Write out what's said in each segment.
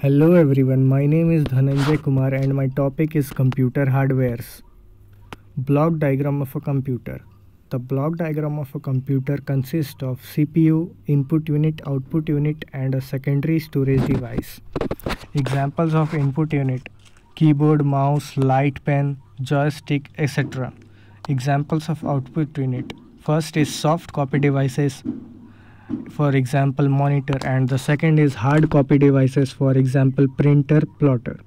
Hello everyone, my name is Dhananjay Kumar and my topic is computer hardwares. Block diagram of a computer. The block diagram of a computer consists of CPU, input unit, output unit and a secondary storage device. Examples of input unit: keyboard, mouse, light pen, joystick, etc. Examples of output unit: first is soft copy devices, for example monitor, and the second is hard copy devices, for example printer, plotter.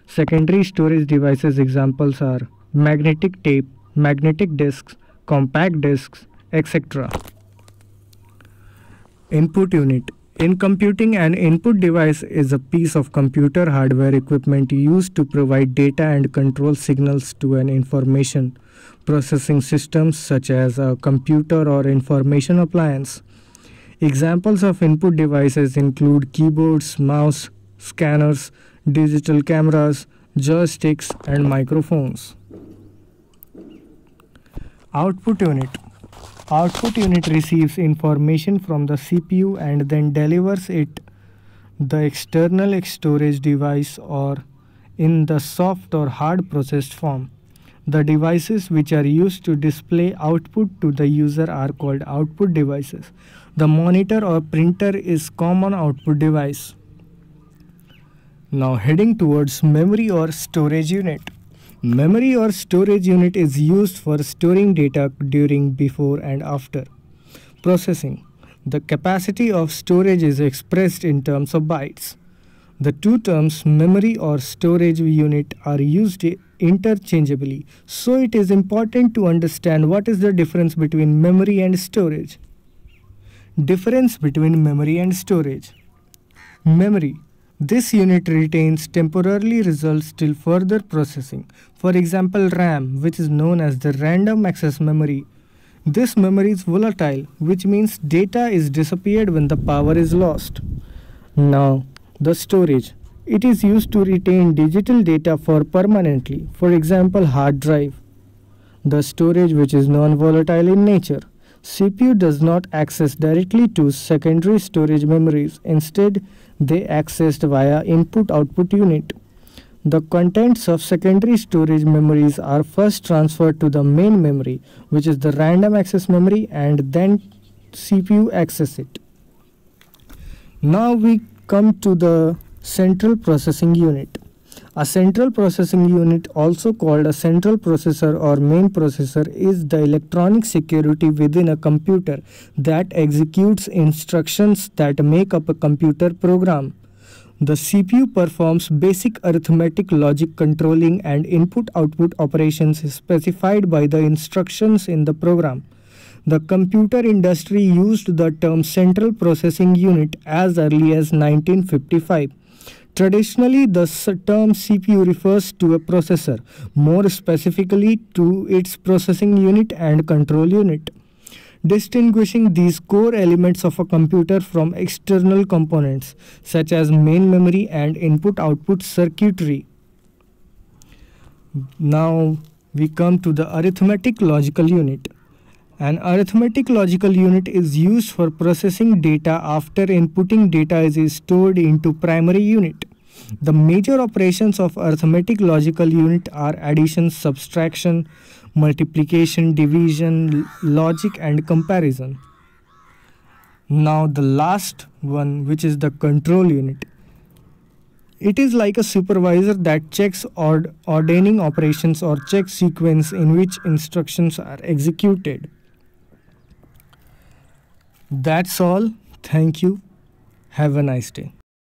Secondary storage devices examples are magnetic tape, magnetic disks, compact disks, etc. Input unit. In computing, an input device is a piece of computer hardware equipment used to provide data and control signals to an information processing systems such as a computer or information appliance. Examples of input devices include keyboards, mouse, scanners, digital cameras, joysticks, and microphones. Output unit. Output unit receives information from the CPU and then delivers it the external storage device or in the soft or hard processed form. The devices which are used to display output to the user are called output devices. The monitor or printer is common output device. Now heading towards memory or storage unit. Memory or storage unit is used for storing data during, before and after processing. The capacity of storage is expressed in terms of bytes. The two terms memory or storage unit are used interchangeably, so it is important to understand what is the difference between memory and storage. Difference between memory and storage. Memory. This unit retains temporarily results till further processing. For example, RAM, which is known as the random access memory. This memory is volatile, which means data is disappeared when the power is lost. Now, the storage. It is used to retain digital data for permanently. For example, hard drive. The storage which is non-volatile in nature. CPU does not access directly to secondary storage memories. Instead, they accessed via input-output unit. The contents of secondary storage memories are first transferred to the main memory, which is the random access memory, and then CPU access it. Now we come to the central processing unit. A central processing unit, also called a central processor or main processor, is the electronic security within a computer that executes instructions that make up a computer program. The CPU performs basic arithmetic logic controlling and input-output operations specified by the instructions in the program. The computer industry used the term central processing unit as early as 1955. Traditionally, the term CPU refers to a processor, more specifically to its processing unit and control unit, distinguishing these core elements of a computer from external components such as main memory and input-output circuitry. Now we come to the arithmetic logical unit. An arithmetic logical unit is used for processing data after inputting data is stored into primary unit. The major operations of arithmetic logical unit are addition, subtraction, multiplication, division, logic, and comparison. Now the last one, which is the control unit. It is like a supervisor that checks ordaining operations or checks sequence in which instructions are executed. That's all. Thank you. Have a nice day.